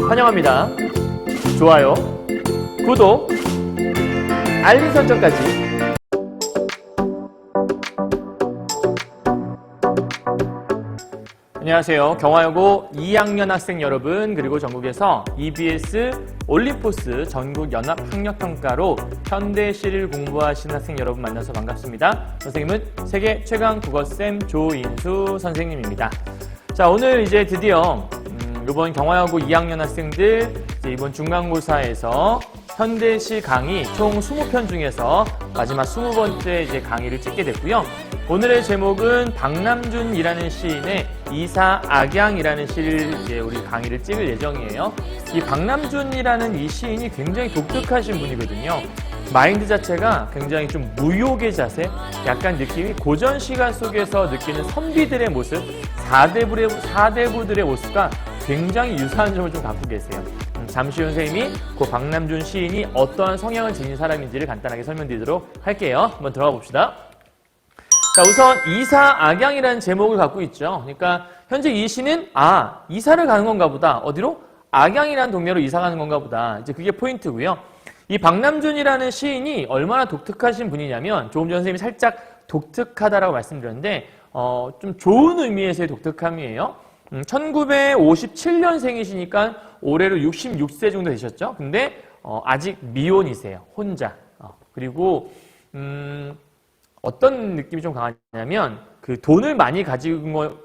환영합니다. 좋아요, 구독, 알림 설정까지. 안녕하세요. 경화여고 2학년 학생 여러분, 그리고 전국에서 EBS 올림포스 전국 연합 학력평가로 현대시를 공부하신 학생 여러분 만나서 반갑습니다. 선생님은 세계 최강 국어쌤 조인수 선생님입니다. 자, 오늘 이제 드디어 이번 경화여고 2학년 학생들 이번 중간고사에서 현대시 강의 총 20편 중에서 마지막 20번째 이제 강의를 찍게 됐고요. 오늘의 제목은 박남준이라는 시인의 이사악양이라는 시를 이제 우리 강의를 찍을 예정이에요. 이 박남준이라는 이 시인이 굉장히 독특하신 분이거든요. 마인드 자체가 굉장히 좀 무욕의 자세, 약간 느낌이 고전 시가 속에서 느끼는 선비들의 모습, 사대부들의 모습과 굉장히 유사한 점을 좀 갖고 계세요. 잠시 후 선생님이 그 박남준 시인이 어떠한 성향을 지닌 사람인지를 간단하게 설명드리도록 할게요. 한번 들어가 봅시다. 자, 우선 이사악양이라는 제목을 갖고 있죠. 그러니까 현재 이 시는 이사를 가는 건가 보다. 어디로? 악양이라는 동네로 이사 가는 건가 보다. 이제 그게 포인트고요. 이 박남준이라는 시인이 얼마나 독특하신 분이냐면 조금 전에 선생님이 살짝 독특하다라고 말씀드렸는데 좀 좋은 의미에서의 독특함이에요. 1957년생이시니까 올해로 66세 정도 되셨죠. 근데 아직 미혼이세요. 혼자. 그리고 어떤 느낌이 좀 강하냐면 그 돈을 많이 가지고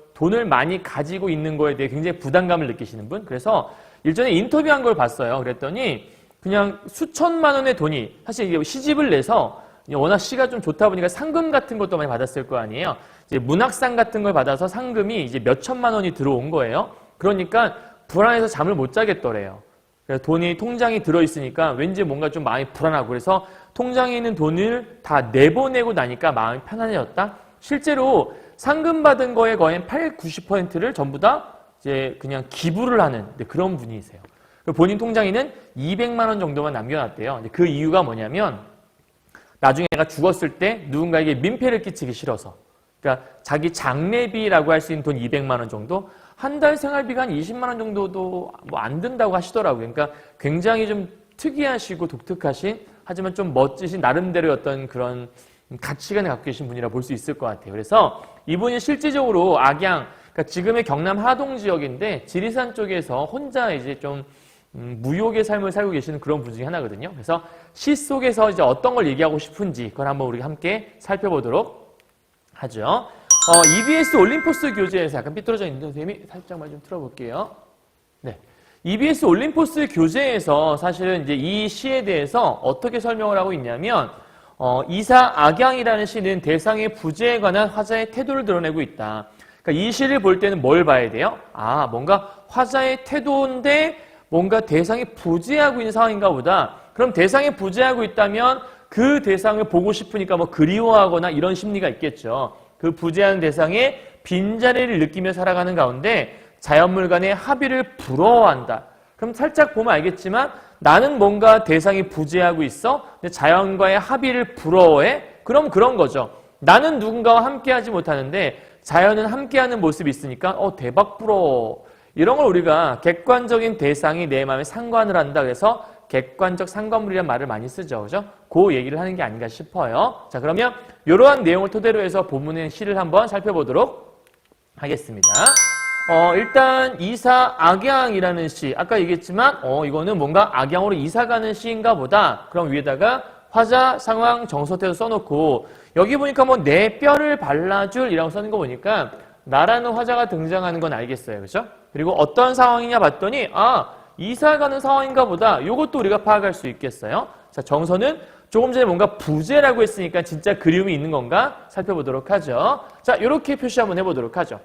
있는 거에 대해 굉장히 부담감을 느끼시는 분. 그래서 일전에 인터뷰한 걸 봤어요. 그랬더니 그냥 수천만 원의 돈이, 사실 이게 시집을 내서 워낙 시가 좀 좋다 보니까 상금 같은 것도 많이 받았을 거 아니에요. 이제 문학상 같은 걸 받아서 상금이 이제 몇 천만 원이 들어온 거예요. 그러니까 불안해서 잠을 못 자겠더래요. 그래서 돈이 통장에 들어있으니까 왠지 뭔가 좀 마음이 불안하고, 그래서 통장에 있는 돈을 다 내보내고 나니까 마음이 편안해졌다. 실제로 상금 받은 거에 거의 80, 90%를 전부 다 이제 그냥 기부를 하는 그런 분이세요. 본인 통장에는 200만 원 정도만 남겨놨대요. 그 이유가 뭐냐면 나중에 내가 죽었을 때 누군가에게 민폐를 끼치기 싫어서. 그러니까 자기 장례비라고 할 수 있는 돈 200만 원 정도, 한 달 생활비가 한 20만 원 정도도 뭐 안 든다고 하시더라고요. 그러니까 굉장히 좀 특이하시고 독특하신, 하지만 좀 멋지신 나름대로의 어떤 그런 가치관을 갖고 계신 분이라 볼 수 있을 것 같아요. 그래서 이분이 실질적으로 악양, 그러니까 지금의 경남 하동 지역인데 지리산 쪽에서 혼자 이제 좀 무욕의 삶을 살고 계시는 그런 분 중에 하나거든요. 그래서 시 속에서 이제 어떤 걸 얘기하고 싶은지 그걸 한번 우리 함께 살펴보도록 하죠. EBS 올림포스 교재에서 약간 삐뚤어져 있는데 선생님이 살짝만 좀 틀어볼게요. 네. EBS 올림포스 교재에서 사실은 이제 이 시에 대해서 어떻게 설명을 하고 있냐면, 이사악양이라는 시는 대상의 부재에 관한 화자의 태도를 드러내고 있다. 그러니까 이 시를 볼 때는 뭘 봐야 돼요? 뭔가 화자의 태도인데 뭔가 대상이 부재하고 있는 상황인가 보다. 그럼 대상이 부재하고 있다면 그 대상을 보고 싶으니까 뭐 그리워하거나 이런 심리가 있겠죠. 그 부재한 대상의 빈자리를 느끼며 살아가는 가운데 자연물 간의 합의를 부러워한다. 그럼 살짝 보면 알겠지만 나는 뭔가 대상이 부재하고 있어. 근데 자연과의 합의를 부러워해. 그럼 그런 거죠. 나는 누군가와 함께하지 못하는데 자연은 함께하는 모습이 있으니까 대박 부러워. 이런 걸 우리가 객관적인 대상이 내 마음에 상관을 한다. 그래서 객관적 상관물이라는 말을 많이 쓰죠. 그죠? 그 얘기를 하는 게 아닌가 싶어요. 자, 그러면 이러한 내용을 토대로 해서 본문의 시를 한번 살펴보도록 하겠습니다. 일단 이사악양이라는 시, 아까 얘기했지만 이거는 뭔가 악양으로 이사가는 시인가 보다. 그럼 위에다가 화자, 상황, 정서태도 써놓고, 여기 보니까 뭐 내 뼈를 발라줄 이라고 써는 거 보니까 나라는 화자가 등장하는 건 알겠어요. 그죠? 그리고 어떤 상황이냐 봤더니 이사 가는 상황인가 보다. 이것도 우리가 파악할 수 있겠어요. 자, 정서는 조금 전에 뭔가 부재라고 했으니까 진짜 그리움이 있는 건가 살펴보도록 하죠. 자, 이렇게 표시 한번 해보도록 하죠.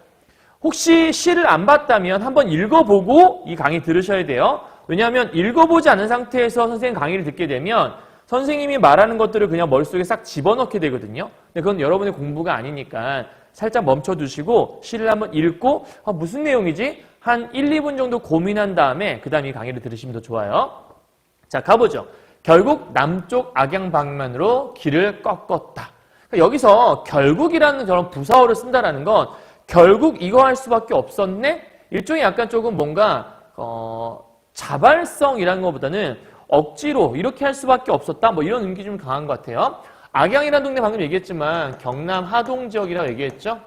혹시 시를 안 봤다면 한번 읽어보고 이 강의 들으셔야 돼요. 왜냐하면 읽어보지 않은 상태에서 선생님 강의를 듣게 되면 선생님이 말하는 것들을 그냥 머릿속에 싹 집어넣게 되거든요. 근데 그건 여러분의 공부가 아니니까 살짝 멈춰두시고 시를 한번 읽고 무슨 내용이지? 한 1, 2분 정도 고민한 다음에 그 다음 이 강의를 들으시면 더 좋아요. 자, 가보죠. 결국 남쪽 악양 방면으로 길을 꺾었다. 그러니까 여기서 결국이라는 저런 부사어를 쓴다라는 건 결국 이거 할 수밖에 없었네? 일종의 약간 조금 뭔가 자발성이라는 것보다는 억지로 이렇게 할 수밖에 없었다. 뭐 이런 의미가 좀 강한 것 같아요. 악양이라는 동네 방금 얘기했지만 경남 하동 지역이라고 얘기했죠.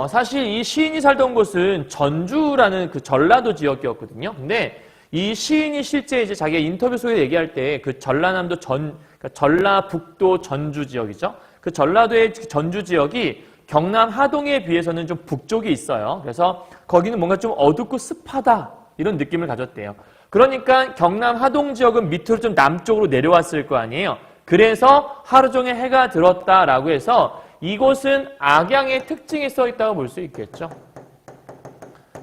사실 이 시인이 살던 곳은 전주라는 그 전라도 지역이었거든요. 근데 이 시인이 실제 이제 자기가 인터뷰 속에 얘기할 때 그 전라남도 그러니까 전라북도 전주 지역이죠. 그 전라도의 전주 지역이 경남 하동에 비해서는 좀 북쪽이 있어요. 그래서 거기는 뭔가 좀 어둡고 습하다 이런 느낌을 가졌대요. 그러니까 경남 하동 지역은 밑으로 좀 남쪽으로 내려왔을 거 아니에요. 그래서 하루 종일 해가 들었다라고 해서 이곳은 악양의 특징이 써 있다고 볼 수 있겠죠.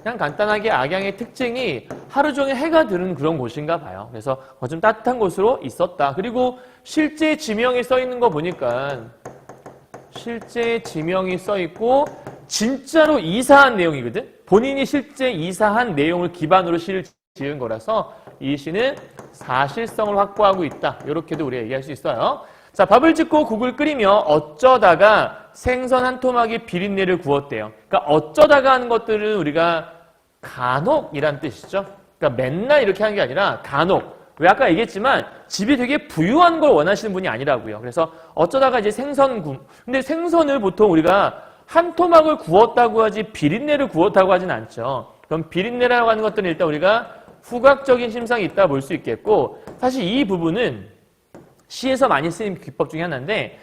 그냥 간단하게 악양의 특징이 하루 종일 해가 드는 그런 곳인가 봐요. 그래서 좀 따뜻한 곳으로 있었다. 그리고 실제 지명이 써 있는 거 보니까 실제 지명이 써 있고 진짜로 이사한 내용이거든. 본인이 실제 이사한 내용을 기반으로 시를 지은 거라서 이 시는 사실성을 확보하고 있다. 이렇게도 우리가 얘기할 수 있어요. 자, 밥을 짓고 국을 끓이며 어쩌다가 생선 한 토막에 비린내를 구웠대요. 그러니까 어쩌다가 하는 것들은 우리가 간혹이란 뜻이죠. 그러니까 맨날 이렇게 하는 게 아니라 간혹. 왜 아까 얘기했지만 집이 되게 부유한 걸 원하시는 분이 아니라고요. 그래서 어쩌다가 이제 근데 생선을 보통 우리가 한 토막을 구웠다고 하지 비린내를 구웠다고 하진 않죠. 그럼 비린내라고 하는 것들은 일단 우리가 후각적인 심상이 있다 볼 수 있겠고, 사실 이 부분은 시에서 많이 쓰인 기법 중에 하나인데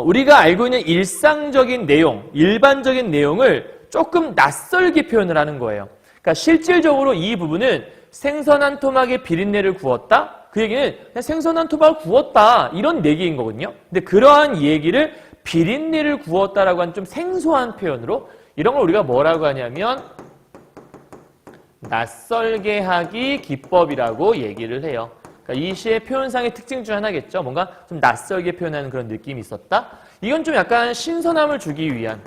우리가 알고 있는 일상적인 내용, 일반적인 내용을 조금 낯설게 표현을 하는 거예요. 그러니까 실질적으로 이 부분은 생선 한 토막에 비린내를 구웠다? 그 얘기는 그냥 생선 한 토막을 구웠다 이런 얘기인 거거든요. 근데 그러한 얘기를 비린내를 구웠다라고 하는 좀 생소한 표현으로 이런 걸 우리가 뭐라고 하냐면 낯설게 하기 기법이라고 얘기를 해요. 그러니까 이 시의 표현상의 특징 중 하나겠죠. 뭔가 좀 낯설게 표현하는 그런 느낌이 있었다. 이건 좀 약간 신선함을 주기 위한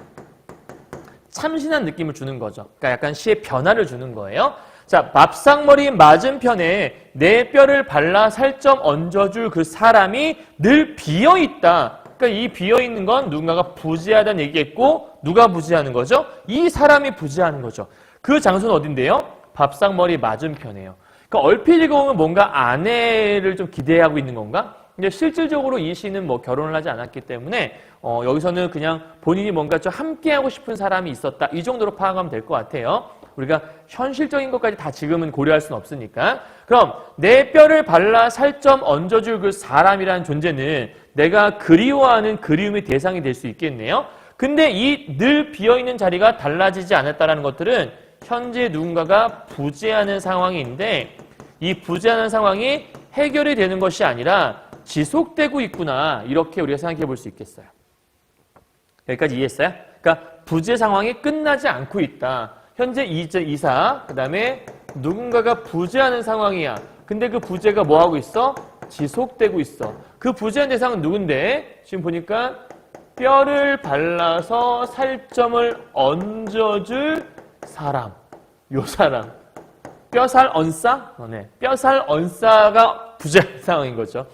참신한 느낌을 주는 거죠. 그러니까 약간 시의 변화를 주는 거예요. 자, 밥상머리 맞은편에 내 뼈를 발라 살점 얹어줄 그 사람이 늘 비어있다. 그러니까 이 비어있는 건 누군가가 부재하다는 얘기겠고 누가 부재하는 거죠? 이 사람이 부재하는 거죠. 그 장소는 어딘데요? 밥상머리 맞은편이에요. 그러니까 얼핏 읽어보면 뭔가 아내를 좀 기대하고 있는 건가? 근데 실질적으로 이 시는 뭐 결혼을 하지 않았기 때문에 여기서는 그냥 본인이 뭔가 좀 함께하고 싶은 사람이 있었다. 이 정도로 파악하면 될 것 같아요. 우리가 현실적인 것까지 다 지금은 고려할 수는 없으니까. 그럼 내 뼈를 발라 살점 얹어줄 그 사람이라는 존재는 내가 그리워하는 그리움의 대상이 될 수 있겠네요. 근데 이 늘 비어있는 자리가 달라지지 않았다는 것들은 현재 누군가가 부재하는 상황인데 이 부재하는 상황이 해결이 되는 것이 아니라 지속되고 있구나. 이렇게 우리가 생각해 볼 수 있겠어요. 여기까지 이해했어요? 그러니까 부재 상황이 끝나지 않고 있다. 현재 이사, 그 다음에 누군가가 부재하는 상황이야. 근데 그 부재가 뭐 하고 있어? 지속되고 있어. 그 부재한 대상은 누군데? 지금 보니까 뼈를 발라서 살점을 얹어줄 사람. 요 사람. 뼈살 언싸? 네. 뼈살 언싸가 부재한 상황인 거죠.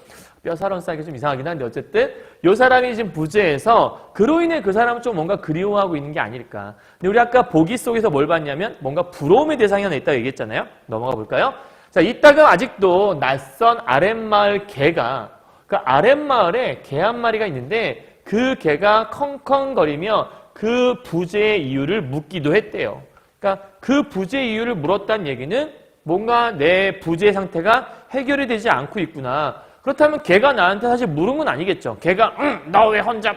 뼈살 언싸기 좀 이상하긴 한데 어쨌든 요 사람이 지금 부재해서 그로 인해 그 사람은 좀 뭔가 그리워하고 있는 게 아닐까. 근데 우리 아까 보기 속에서 뭘 봤냐면 뭔가 부러움의 대상이 하나 있다고 얘기했잖아요. 넘어가 볼까요? 자, 이따가 아직도 낯선 아랫마을 개가 그 아랫마을에 개 한 마리가 있는데 그 개가 컹컹거리며 그 부재의 이유를 묻기도 했대요. 그러니까 그 부재 이유를 물었다는 얘기는 뭔가 내 부재 상태가 해결이 되지 않고 있구나. 그렇다면 걔가 나한테 사실 물은 건 아니겠죠. 걔가 너 왜 혼자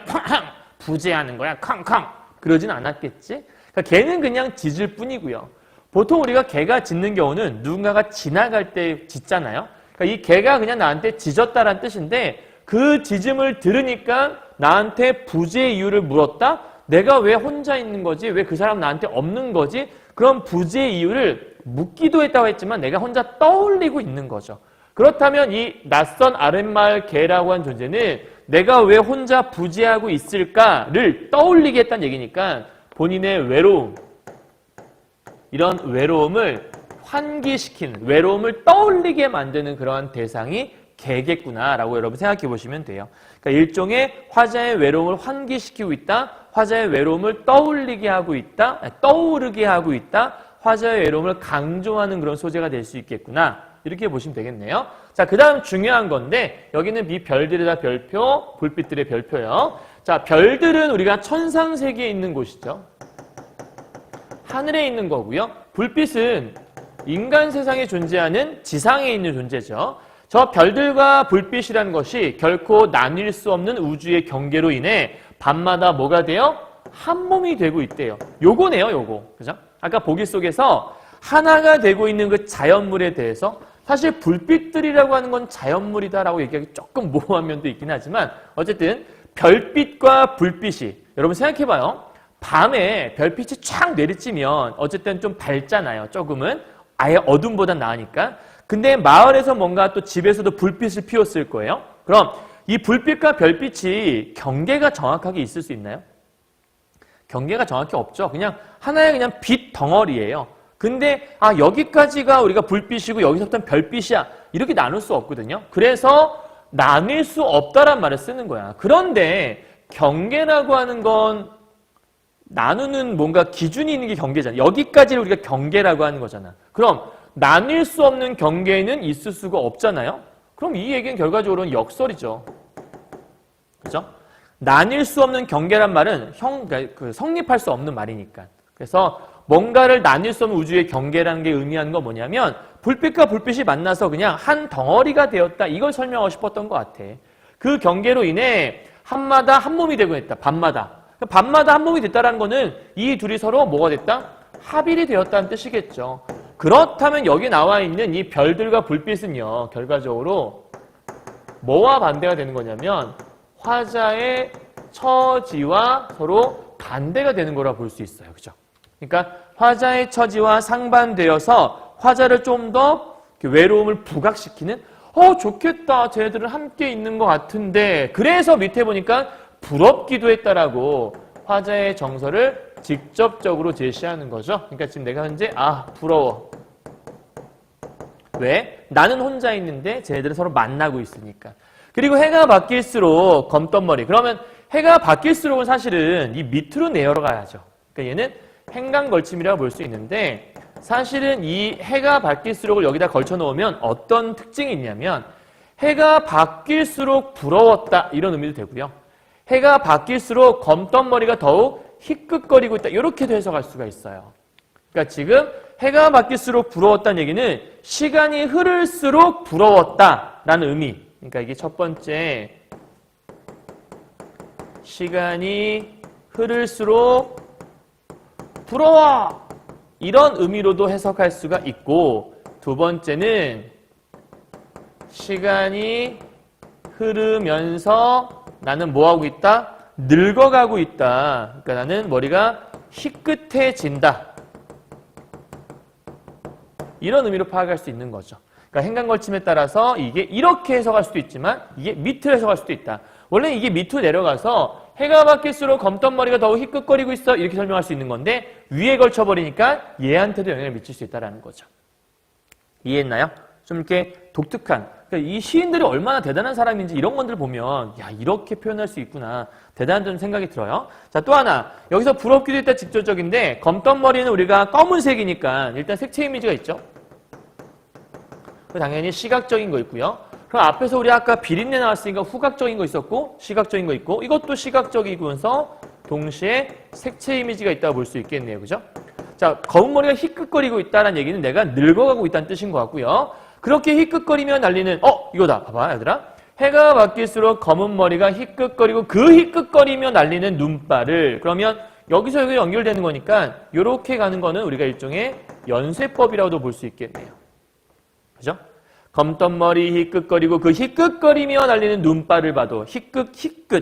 부재하는 거야? 캉캉 그러진 않았겠지. 그러니까 걔는 그냥 짖을 뿐이고요. 보통 우리가 개가 짖는 경우는 누군가가 지나갈 때 짖잖아요. 그러니까 이 개가 그냥 나한테 짖었다라는 뜻인데 그 짖음을 들으니까 나한테 부재 이유를 물었다. 내가 왜 혼자 있는 거지? 왜 그 사람 나한테 없는 거지? 그런 부재의 이유를 묻기도 했다고 했지만 내가 혼자 떠올리고 있는 거죠. 그렇다면 이 낯선 아랫마을 개라고 한 존재는 내가 왜 혼자 부재하고 있을까를 떠올리게 했다는 얘기니까 본인의 외로움, 이런 외로움을 환기시키는, 외로움을 떠올리게 만드는 그러한 대상이 개겠구나라고 여러분 생각해 보시면 돼요. 그러니까 일종의 화자의 외로움을 환기시키고 있다, 화자의 외로움을 떠올리게 하고 있다, 떠오르게 하고 있다, 화자의 외로움을 강조하는 그런 소재가 될 수 있겠구나. 이렇게 보시면 되겠네요. 자, 그 다음 중요한 건데 여기는 이 별들의 다 별표, 불빛들의 별표요. 자, 별들은 우리가 천상세계에 있는 곳이죠. 하늘에 있는 거고요. 불빛은 인간 세상에 존재하는 지상에 있는 존재죠. 저 별들과 불빛이라는 것이 결코 나뉠 수 없는 우주의 경계로 인해 밤마다 뭐가 돼요? 한 몸이 되고 있대요. 요거네요, 요거. 그죠? 아까 보기 속에서 하나가 되고 있는 그 자연물에 대해서 사실 불빛들이라고 하는 건 자연물이다라고 얘기하기 조금 모호한 면도 있긴 하지만 어쨌든 별빛과 불빛이 여러분 생각해봐요. 밤에 별빛이 쫙 내리쬐면 어쨌든 좀 밝잖아요. 조금은. 아예 어둠보단 나으니까. 근데 마을에서 뭔가 또 집에서도 불빛을 피웠을 거예요. 그럼 이 불빛과 별빛이 경계가 정확하게 있을 수 있나요? 경계가 정확히 없죠. 그냥 하나의 그냥 빛 덩어리예요. 근데 여기까지가 우리가 불빛이고 여기서부터는 별빛이야. 이렇게 나눌 수 없거든요. 그래서 나눌 수 없다란 말을 쓰는 거야. 그런데 경계라고 하는 건 나누는 뭔가 기준이 있는 게 경계잖아. 여기까지를 우리가 경계라고 하는 거잖아. 그럼 나눌 수 없는 경계는 있을 수가 없잖아요. 그럼 이 얘기는 결과적으로는 역설이죠. 그죠? 나뉠 수 없는 경계란 말은 성립할 수 없는 말이니까. 그래서 뭔가를 나뉠 수 없는 우주의 경계라는 게 의미하는 건 뭐냐면 불빛과 불빛이 만나서 그냥 한 덩어리가 되었다. 이걸 설명하고 싶었던 것 같아. 그 경계로 인해 한마다 한 몸이 되고 있다. 밤마다. 밤마다 한 몸이 됐다는 거는 이 둘이 서로 뭐가 됐다? 합일이 되었다는 뜻이겠죠. 그렇다면 여기 나와 있는 이 별들과 불빛은요. 결과적으로 뭐와 반대가 되는 거냐면 화자의 처지와 서로 반대가 되는 거라 볼 수 있어요. 그죠? 그러니까 화자의 처지와 상반되어서 화자를 좀 더 외로움을 부각시키는 좋겠다. 쟤네들은 함께 있는 것 같은데 그래서 밑에 보니까 부럽기도 했다라고 화자의 정서를 직접적으로 제시하는 거죠. 그러니까 지금 내가 현재 부러워. 왜? 나는 혼자 있는데 쟤네들은 서로 만나고 있으니까. 그리고 해가 바뀔수록 검던 머리. 그러면 해가 바뀔수록은 사실은 이 밑으로 내려가야죠. 그러니까 얘는 행간걸침이라고 볼 수 있는데 사실은 이 해가 바뀔수록을 여기다 걸쳐 놓으면 어떤 특징이 있냐면 해가 바뀔수록 부러웠다 이런 의미도 되고요. 해가 바뀔수록 검던 머리가 더욱 희끗거리고 있다 이렇게도 해석할 수가 있어요. 그러니까 지금 해가 바뀔수록 부러웠다는 얘기는 시간이 흐를수록 부러웠다라는 의미. 그러니까 이게 첫 번째 시간이 흐를수록 부러워! 이런 의미로도 해석할 수가 있고 두 번째는 시간이 흐르면서 나는 뭐하고 있다? 늙어가고 있다. 그러니까 나는 머리가 희끗해진다. 이런 의미로 파악할 수 있는 거죠. 그러니까 행간걸침에 따라서 이게 이렇게 해석할 수도 있지만 이게 밑으로 해석할 수도 있다. 원래 이게 밑으로 내려가서 해가 바뀔수록 검던 머리가 더욱 희끗거리고 있어 이렇게 설명할 수 있는 건데 위에 걸쳐버리니까 얘한테도 영향을 미칠 수 있다는 거죠. 이해했나요? 좀 이렇게 독특한 그러니까 이 시인들이 얼마나 대단한 사람인지 이런 것들을 보면 야 이렇게 표현할 수 있구나 대단한 생각이 들어요. 자, 또 하나 여기서 부럽기도 했다 직접적인데 검던 머리는 우리가 검은색이니까 일단 색채 이미지가 있죠. 당연히 시각적인 거 있고요. 그럼 앞에서 우리 아까 비린내 나왔으니까 후각적인 거 있었고 시각적인 거 있고 이것도 시각적이면서 동시에 색채 이미지가 있다고 볼 수 있겠네요. 그죠? 자, 검은 머리가 희끗거리고 있다는 얘기는 내가 늙어가고 있다는 뜻인 것 같고요. 그렇게 희끗거리며 날리는 이거다. 봐봐 얘들아. 해가 바뀔수록 검은 머리가 희끗거리고 그 희끗거리며 날리는 눈발을 그러면 여기서 여기 연결되는 거니까 이렇게 가는 거는 우리가 일종의 연쇄법이라고도 볼 수 있겠네요. 그죠? 검던 머리 희끗거리고 그 희끗거리며 날리는 눈발을 봐도 희끗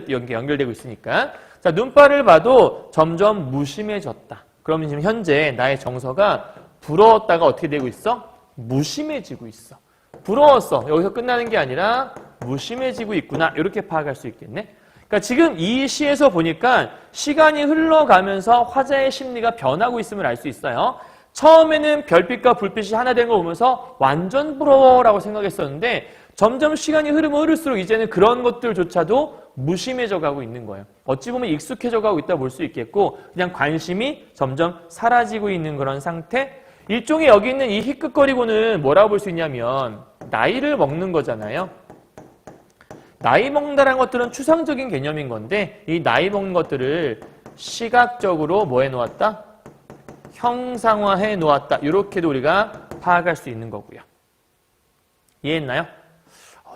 이렇게 연결되고 있으니까 자 눈발을 봐도 점점 무심해졌다. 그러면 지금 현재 나의 정서가 부러웠다가 어떻게 되고 있어? 무심해지고 있어. 부러웠어. 여기서 끝나는 게 아니라 무심해지고 있구나. 이렇게 파악할 수 있겠네. 그러니까 지금 이 시에서 보니까 시간이 흘러가면서 화자의 심리가 변하고 있음을 알 수 있어요. 처음에는 별빛과 불빛이 하나 된 걸 보면서 완전 부러워라고 생각했었는데 점점 시간이 흐르면 흐를수록 이제는 그런 것들조차도 무심해져 가고 있는 거예요. 어찌 보면 익숙해져 가고 있다 볼 수 있겠고 그냥 관심이 점점 사라지고 있는 그런 상태. 일종의 여기 있는 이 희끗거리고는 뭐라고 볼 수 있냐면 나이를 먹는 거잖아요. 나이 먹는다는 것들은 추상적인 개념인 건데 이 나이 먹는 것들을 시각적으로 뭐 해놓았다? 형상화해 놓았다. 이렇게도 우리가 파악할 수 있는 거고요. 이해했나요?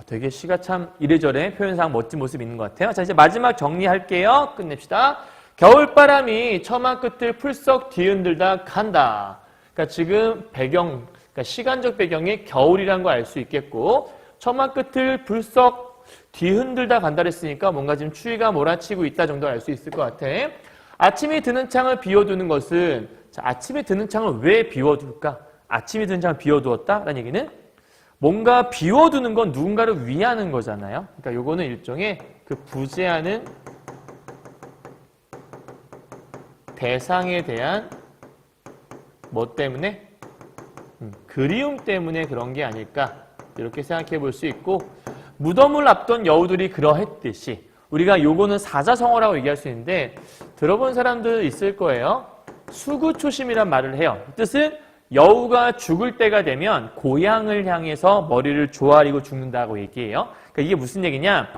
되게 시가 참 이래저래 표현상 멋진 모습이 있는 것 같아요. 자, 이제 마지막 정리할게요. 끝냅시다. 겨울바람이 처마 끝을 풀썩 뒤흔들다 간다. 그러니까 지금 배경, 그러니까 시간적 배경이 겨울이라는 걸 알 수 있겠고 처마 끝을 불썩 뒤흔들다 간다 했으니까 뭔가 지금 추위가 몰아치고 있다 정도 알 수 있을 것 같아. 아침이 드는 창을 비워두는 것은 자, 아침에 드는 창을 왜 비워둘까? 아침이 드는 창을 비워두었다라는 얘기는 뭔가 비워두는 건 누군가를 위하는 거잖아요. 그러니까 요거는 일종의 그 부재하는 대상에 대한 뭐 때문에? 그리움 때문에 그런 게 아닐까 이렇게 생각해 볼 수 있고 무덤을 앞둔 여우들이 그러했듯이 우리가 요거는 사자성어라고 얘기할 수 있는데 들어본 사람들 있을 거예요. 수구초심이란 말을 해요. 뜻은 여우가 죽을 때가 되면 고향을 향해서 머리를 조아리고 죽는다고 얘기해요. 그러니까 이게 무슨 얘기냐?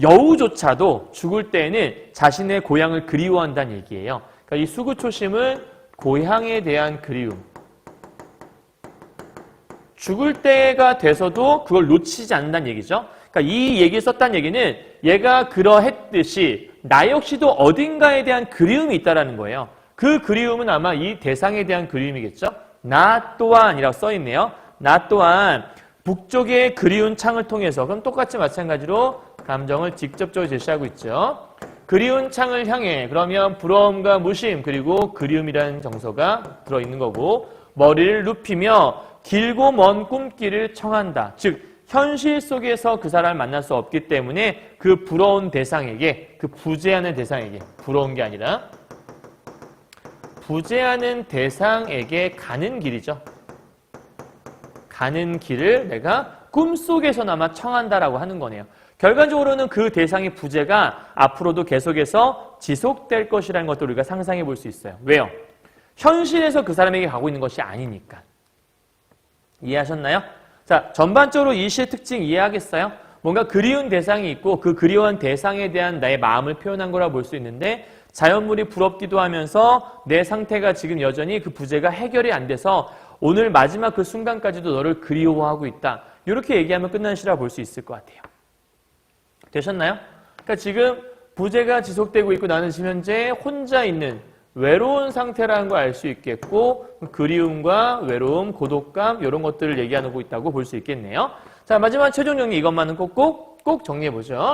여우조차도 죽을 때에는 자신의 고향을 그리워한다는 얘기예요. 그러니까 이 수구초심은 고향에 대한 그리움. 죽을 때가 돼서도 그걸 놓치지 않는다는 얘기죠. 그러니까 이 얘기를 썼다는 얘기는 얘가 그러했듯이 나 역시도 어딘가에 대한 그리움이 있다라는 거예요. 그 그리움은 아마 이 대상에 대한 그리움이겠죠. 나 또한이라고 써있네요. 나 또한 북쪽의 그리운 창을 통해서 그럼 똑같이 마찬가지로 감정을 직접적으로 제시하고 있죠. 그리운 창을 향해 그러면 부러움과 무심 그리고 그리움이라는 정서가 들어있는 거고 머리를 눕히며 길고 먼 꿈길을 청한다. 즉 현실 속에서 그 사람을 만날 수 없기 때문에 그 부러운 대상에게 그 부재하는 대상에게 부러운 게 아니라 부재하는 대상에게 가는 길이죠. 가는 길을 내가 꿈속에서나마 청한다라고 하는 거네요. 결과적으로는 그 대상의 부재가 앞으로도 계속해서 지속될 것이라는 것도 우리가 상상해 볼 수 있어요. 왜요? 현실에서 그 사람에게 가고 있는 것이 아니니까. 이해하셨나요? 자, 전반적으로 이 시의 특징 이해하겠어요? 뭔가 그리운 대상이 있고 그 그리운 대상에 대한 나의 마음을 표현한 거라고 볼 수 있는데 자연물이 부럽기도 하면서 내 상태가 지금 여전히 그 부재가 해결이 안 돼서 오늘 마지막 그 순간까지도 너를 그리워하고 있다. 이렇게 얘기하면 끝나는 시라고 볼 수 있을 것 같아요. 되셨나요? 그러니까 지금 부재가 지속되고 있고 나는 지금 현재 혼자 있는 외로운 상태라는 걸 알 수 있겠고 그리움과 외로움, 고독감 이런 것들을 얘기하고 있다고 볼 수 있겠네요. 자, 마지막 최종 정리 이것만은 꼭 정리해보죠.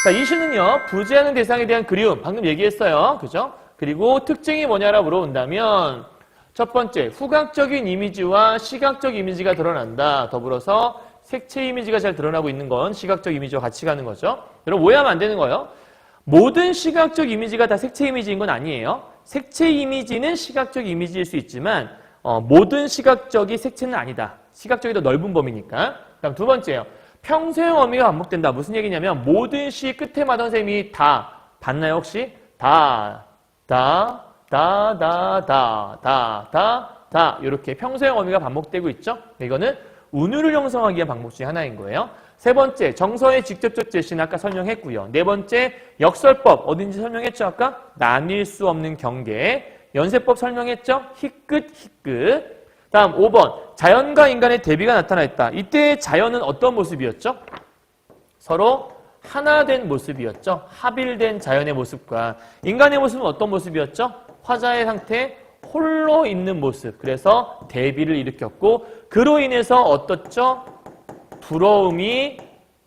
자, 이 시는요. 부재하는 대상에 대한 그리움 방금 얘기했어요. 그죠? 그리고 특징이 뭐냐라고 물어본다면 첫 번째, 후각적인 이미지와 시각적 이미지가 드러난다. 더불어서 색채 이미지가 잘 드러나고 있는 건 시각적 이미지와 같이 가는 거죠. 여러분 오해하면 안 되는 거예요. 모든 시각적 이미지가 다 색채 이미지인 건 아니에요. 색채 이미지는 시각적 이미지일 수 있지만 모든 시각적이 색채는 아니다. 시각적이 더 넓은 범위니까. 그다음 두 번째요. 평소형 어미가 반복된다. 무슨 얘기냐면 모든 시 끝에마다 선생님이 다 봤나요 혹시? 다 이렇게 평소형 어미가 반복되고 있죠. 이거는 운율을 형성하기 위한 방법 중에 하나인 거예요. 세 번째, 정서의 직접적 제시는 아까 설명했고요. 네 번째, 역설법 어딘지 설명했죠. 아까 나뉠 수 없는 경계. 연쇄법 설명했죠. 희끗. 다음 5번, 자연과 인간의 대비가 나타나 있다. 이때 자연은 어떤 모습이었죠? 서로 하나 된 모습이었죠. 합일된 자연의 모습과 인간의 모습은 어떤 모습이었죠? 화자의 상태, 홀로 있는 모습. 그래서 대비를 일으켰고 그로 인해서 어떻죠? 부러움이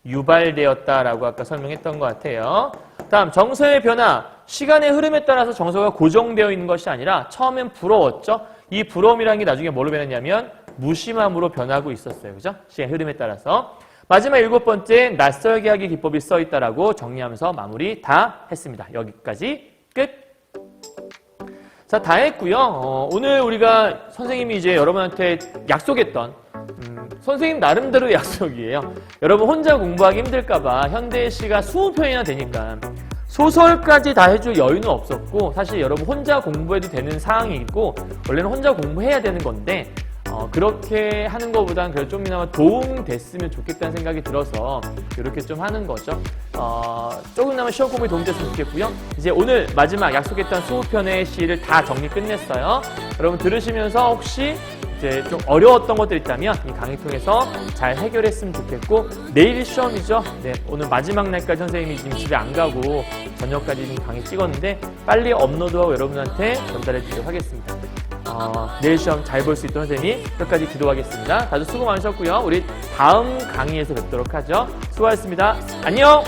유발되었다라고 아까 설명했던 것 같아요. 다음 정서의 변화. 시간의 흐름에 따라서 정서가 고정되어 있는 것이 아니라 처음엔 부러웠죠. 이 부러움이라는 게 나중에 뭘로 변했냐면 무심함으로 변하고 있었어요. 그죠? 시간의 흐름에 따라서. 마지막 7번째, 낯설게 하기 기법이 써있다라고 정리하면서 마무리 다 했습니다. 여기까지 끝. 자, 다 했고요. 오늘 우리가 선생님이 이제 여러분한테 약속했던 선생님 나름대로 약속이에요. 여러분 혼자 공부하기 힘들까봐 현대시가 20편이나 되니까 소설까지 다 해줄 여유는 없었고 사실 여러분 혼자 공부해도 되는 사항이 있고 원래는 혼자 공부해야 되는 건데 그렇게 하는 것보다는 그래도 좀이나마 도움됐으면 좋겠다는 생각이 들어서 이렇게 좀 하는 거죠. 조금이나마 시험 공부에 도움됐으면 좋겠고요. 이제 오늘 마지막 약속했던 20편의 시를 다 정리 끝냈어요. 여러분 들으시면서 혹시 이제 좀 어려웠던 것들 있다면 이 강의 통해서 잘 해결했으면 좋겠고, 내일 시험이죠. 네, 오늘 마지막 날까지 선생님이 지금 집에 안 가고 저녁까지 지금 강의 찍었는데 빨리 업로드하고 여러분한테 전달해 드리도록 하겠습니다. 내일 시험 잘 볼 수 있도록 선생님이 끝까지 기도하겠습니다. 다들 수고 많으셨고요. 우리 다음 강의에서 뵙도록 하죠. 수고하셨습니다. 안녕!